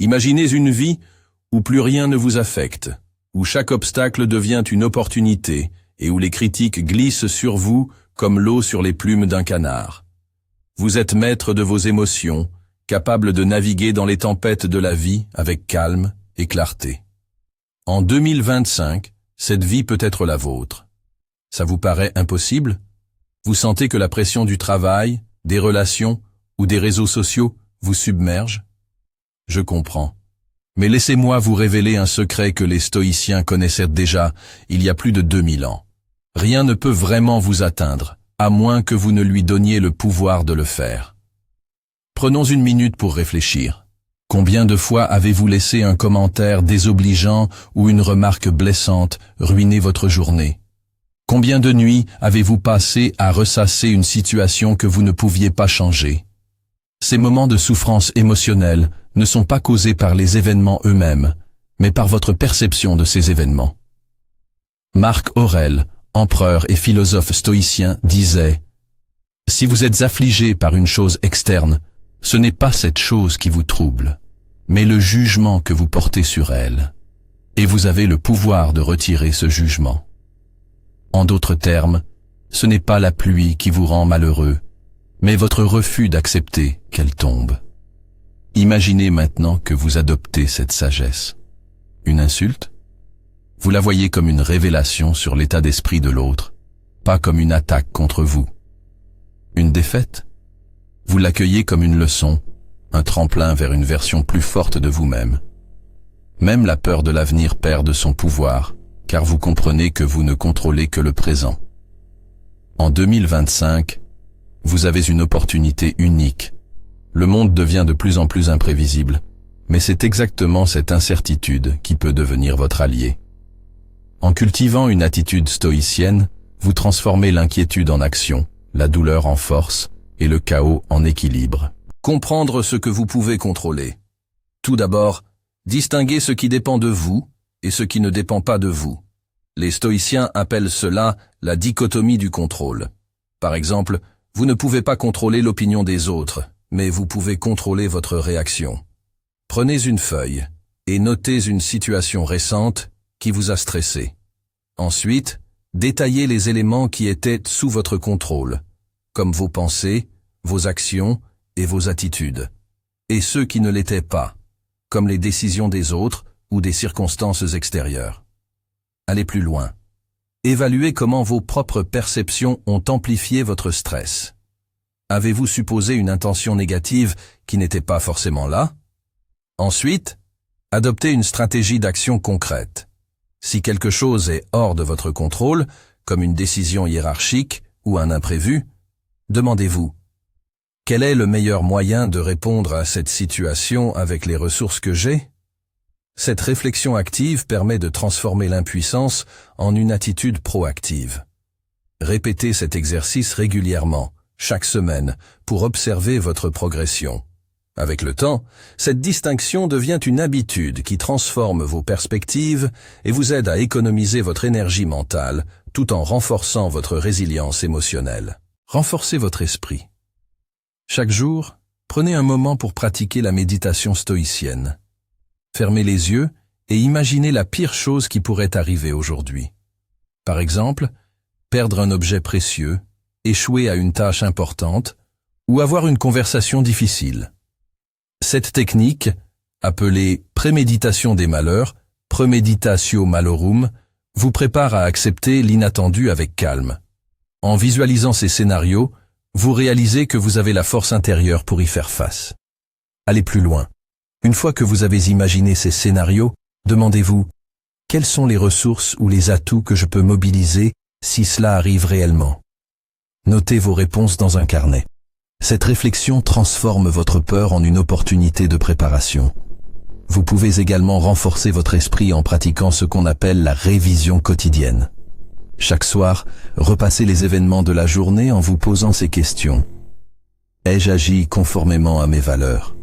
Imaginez une vie où plus rien ne vous affecte, où chaque obstacle devient une opportunité et où les critiques glissent sur vous comme l'eau sur les plumes d'un canard. Vous êtes maître de vos émotions, capable de naviguer dans les tempêtes de la vie avec calme et clarté. En 2025, cette vie peut être la vôtre. Ça vous paraît impossible? Vous sentez que la pression du travail, des relations ou des réseaux sociaux vous submerge? Je comprends. Mais laissez-moi vous révéler un secret que les stoïciens connaissaient déjà il y a plus de 2000 ans. Rien ne peut vraiment vous atteindre, à moins que vous ne lui donniez le pouvoir de le faire. Prenons une minute pour réfléchir. Combien de fois avez-vous laissé un commentaire désobligeant ou une remarque blessante ruiner votre journée? Combien de nuits avez-vous passé à ressasser une situation que vous ne pouviez pas changer? Ces moments de souffrance émotionnelle ne sont pas causés par les événements eux-mêmes, mais par votre perception de ces événements. Marc Aurèle, empereur et philosophe stoïcien, disait « Si vous êtes affligé par une chose externe, ce n'est pas cette chose qui vous trouble, mais le jugement que vous portez sur elle, et vous avez le pouvoir de retirer ce jugement. » En d'autres termes, ce n'est pas la pluie qui vous rend malheureux, mais votre refus d'accepter qu'elle tombe. Imaginez maintenant que vous adoptez cette sagesse. Une insulte? Vous la voyez comme une révélation sur l'état d'esprit de l'autre, pas comme une attaque contre vous. Une défaite? Vous l'accueillez comme une leçon, un tremplin vers une version plus forte de vous-même. Même la peur de l'avenir perd de son pouvoir, car vous comprenez que vous ne contrôlez que le présent. En 2025, vous avez une opportunité unique. Le monde devient de plus en plus imprévisible, mais c'est exactement cette incertitude qui peut devenir votre allié. En cultivant une attitude stoïcienne, vous transformez l'inquiétude en action, la douleur en force et le chaos en équilibre. Comprendre ce que vous pouvez contrôler. Tout d'abord, distinguez ce qui dépend de vous et ce qui ne dépend pas de vous. Les stoïciens appellent cela la dichotomie du contrôle. Par exemple, vous ne pouvez pas contrôler l'opinion des autres, mais vous pouvez contrôler votre réaction. Prenez une feuille et notez une situation récente qui vous a stressé. Ensuite, détaillez les éléments qui étaient sous votre contrôle, comme vos pensées, vos actions et vos attitudes, et ceux qui ne l'étaient pas, comme les décisions des autres ou des circonstances extérieures. Allez plus loin. Évaluez comment vos propres perceptions ont amplifié votre stress. Avez-vous supposé une intention négative qui n'était pas forcément là? Ensuite, adoptez une stratégie d'action concrète. Si quelque chose est hors de votre contrôle, comme une décision hiérarchique ou un imprévu, demandez-vous: quel est le meilleur moyen de répondre à cette situation avec les ressources que j'ai? Cette réflexion active permet de transformer l'impuissance en une attitude proactive. Répétez cet exercice régulièrement, chaque semaine, pour observer votre progression. Avec le temps, cette distinction devient une habitude qui transforme vos perspectives et vous aide à économiser votre énergie mentale tout en renforçant votre résilience émotionnelle. Renforcez votre esprit. Chaque jour, prenez un moment pour pratiquer la méditation stoïcienne. Fermez les yeux et imaginez la pire chose qui pourrait arriver aujourd'hui. Par exemple, perdre un objet précieux, échouer à une tâche importante ou avoir une conversation difficile. Cette technique, appelée préméditation des malheurs, premeditatio malorum, vous prépare à accepter l'inattendu avec calme. En visualisant ces scénarios, vous réalisez que vous avez la force intérieure pour y faire face. Allez plus loin. Une fois que vous avez imaginé ces scénarios, demandez-vous: quelles sont les ressources ou les atouts que je peux mobiliser si cela arrive réellement? Notez vos réponses dans un carnet. Cette réflexion transforme votre peur en une opportunité de préparation. Vous pouvez également renforcer votre esprit en pratiquant ce qu'on appelle la révision quotidienne. Chaque soir, repassez les événements de la journée en vous posant ces questions. Ai-je agi conformément à mes valeurs?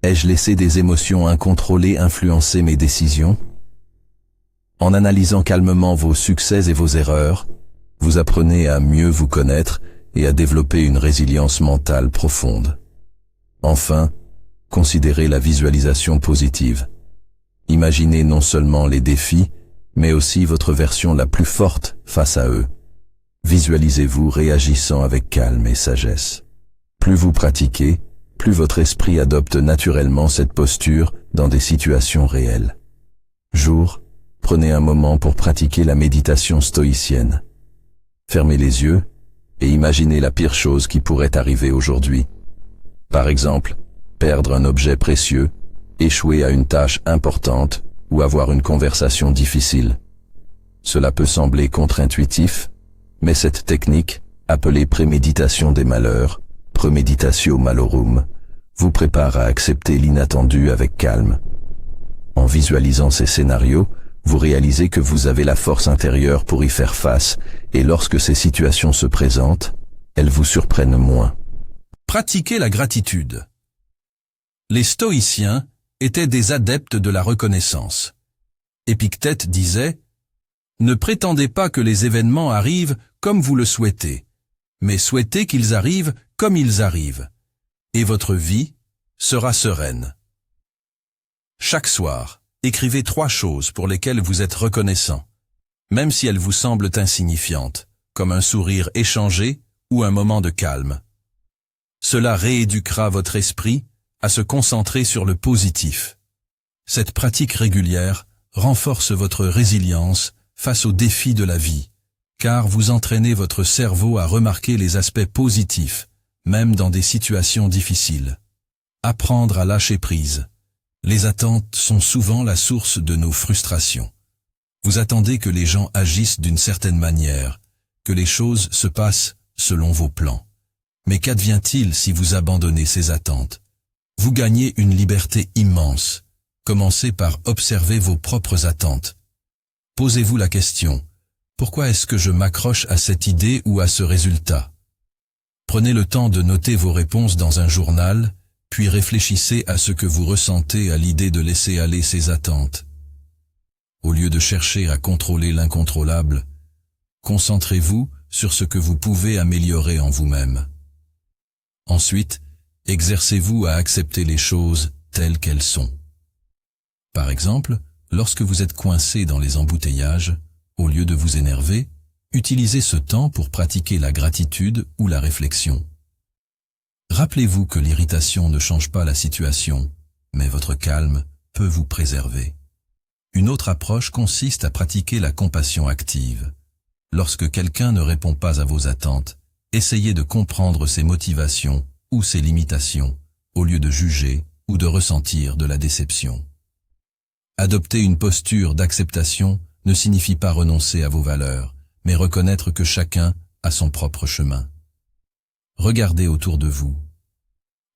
Ai-je laissé des émotions incontrôlées influencer mes décisions? En analysant calmement vos succès et vos erreurs, vous apprenez à mieux vous connaître et à développer une résilience mentale profonde. Enfin, considérez la visualisation positive. Imaginez non seulement les défis, mais aussi votre version la plus forte face à eux. Visualisez-vous réagissant avec calme et sagesse. Plus vous pratiquez, plus votre esprit adopte naturellement cette posture dans des situations réelles. Jour, prenez un moment pour pratiquer la méditation stoïcienne. Fermez les yeux et imaginez la pire chose qui pourrait arriver aujourd'hui. Par exemple, perdre un objet précieux, échouer à une tâche importante ou avoir une conversation difficile. Cela peut sembler contre-intuitif, mais cette technique, appelée préméditation des malheurs, premeditatio malorum, vous prépare à accepter l'inattendu avec calme. En visualisant ces scénarios, vous réalisez que vous avez la force intérieure pour y faire face, et lorsque ces situations se présentent, elles vous surprennent moins. Pratiquer la gratitude. Les stoïciens étaient des adeptes de la reconnaissance. Épictète disait « Ne prétendez pas que les événements arrivent comme vous le souhaitez, mais souhaitez qu'ils arrivent comme ils arrivent, et votre vie sera sereine. » Chaque soir, écrivez 3 choses pour lesquelles vous êtes reconnaissant, même si elles vous semblent insignifiantes, comme un sourire échangé ou un moment de calme. Cela rééduquera votre esprit à se concentrer sur le positif. Cette pratique régulière renforce votre résilience face aux défis de la vie, car vous entraînez votre cerveau à remarquer les aspects positifs, même dans des situations difficiles. Apprendre à lâcher prise. Les attentes sont souvent la source de nos frustrations. Vous attendez que les gens agissent d'une certaine manière, que les choses se passent selon vos plans. Mais qu'advient-il si vous abandonnez ces attentes? Vous gagnez une liberté immense. Commencez par observer vos propres attentes. Posez-vous la question, pourquoi est-ce que je m'accroche à cette idée ou à ce résultat? Prenez le temps de noter vos réponses dans un journal, puis réfléchissez à ce que vous ressentez à l'idée de laisser aller ces attentes. Au lieu de chercher à contrôler l'incontrôlable, concentrez-vous sur ce que vous pouvez améliorer en vous-même. Ensuite, exercez-vous à accepter les choses telles qu'elles sont. Par exemple, lorsque vous êtes coincé dans les embouteillages, au lieu de vous énerver, utilisez ce temps pour pratiquer la gratitude ou la réflexion. Rappelez-vous que l'irritation ne change pas la situation, mais votre calme peut vous préserver. Une autre approche consiste à pratiquer la compassion active. Lorsque quelqu'un ne répond pas à vos attentes, essayez de comprendre ses motivations ou ses limitations, au lieu de juger ou de ressentir de la déception. Adopter une posture d'acceptation ne signifie pas renoncer à vos valeurs, mais reconnaître que chacun a son propre chemin. Regardez autour de vous.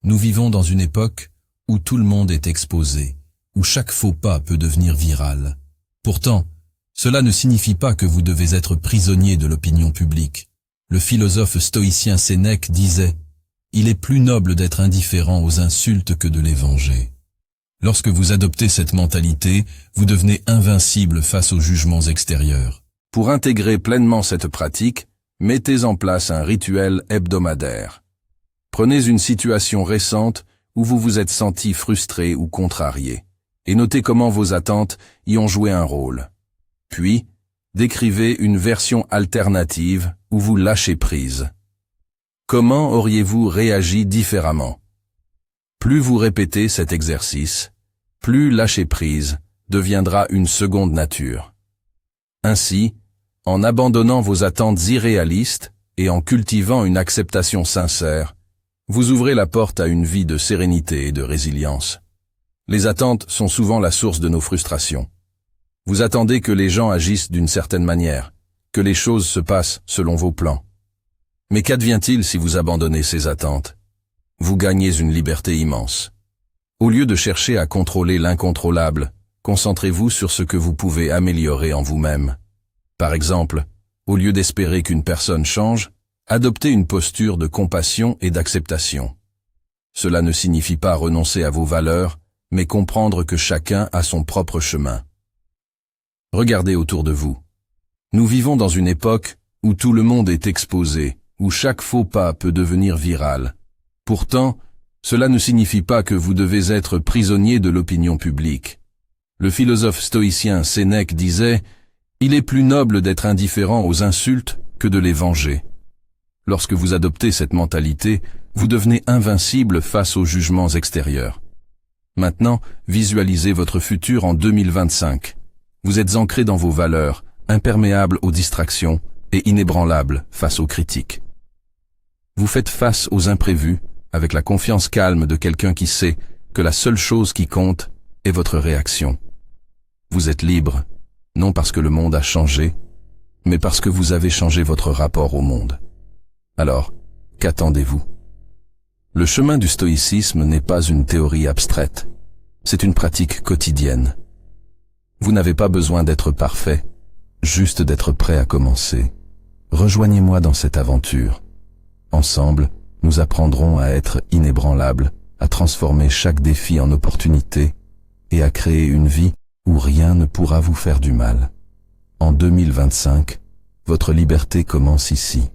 Nous vivons dans une époque où tout le monde est exposé, où chaque faux pas peut devenir viral. Pourtant, cela ne signifie pas que vous devez être prisonnier de l'opinion publique. Le philosophe stoïcien Sénèque disait « Il est plus noble d'être indifférent aux insultes que de les venger ». Lorsque vous adoptez cette mentalité, vous devenez invincible face aux jugements extérieurs. Pour intégrer pleinement cette pratique, mettez en place un rituel hebdomadaire. Prenez une situation récente où vous vous êtes senti frustré ou contrarié, et notez comment vos attentes y ont joué un rôle. Puis, décrivez une version alternative où vous lâchez prise. Comment auriez-vous réagi différemment? Plus vous répétez cet exercice, plus lâcher prise deviendra une seconde nature. Ainsi, en abandonnant vos attentes irréalistes et en cultivant une acceptation sincère, vous ouvrez la porte à une vie de sérénité et de résilience. Les attentes sont souvent la source de nos frustrations. Vous attendez que les gens agissent d'une certaine manière, que les choses se passent selon vos plans. Mais qu'advient-il si vous abandonnez ces attentes? Vous gagnez une liberté immense. Au lieu de chercher à contrôler l'incontrôlable, concentrez-vous sur ce que vous pouvez améliorer en vous-même. Par exemple, au lieu d'espérer qu'une personne change, adoptez une posture de compassion et d'acceptation. Cela ne signifie pas renoncer à vos valeurs, mais comprendre que chacun a son propre chemin. Regardez autour de vous. Nous vivons dans une époque où tout le monde est exposé, où chaque faux pas peut devenir viral. Pourtant, Cela ne signifie pas que vous devez être prisonnier de l'opinion publique. Le philosophe stoïcien Sénèque disait « Il est plus noble d'être indifférent aux insultes que de les venger ». Lorsque vous adoptez cette mentalité, vous devenez invincible face aux jugements extérieurs. Maintenant, visualisez votre futur en 2025. Vous êtes ancré dans vos valeurs, imperméable aux distractions et inébranlable face aux critiques. Vous faites face aux imprévus avec la confiance calme de quelqu'un qui sait que la seule chose qui compte est votre réaction. Vous êtes libre, non parce que le monde a changé, mais parce que vous avez changé votre rapport au monde. Alors, qu'attendez-vous? Le chemin du stoïcisme n'est pas une théorie abstraite, c'est une pratique quotidienne. Vous n'avez pas besoin d'être parfait, juste d'être prêt à commencer. Rejoignez-moi dans cette aventure. Ensemble, nous apprendrons à être inébranlables, à transformer chaque défi en opportunité et à créer une vie où rien ne pourra vous faire du mal. En 2025, votre liberté commence ici.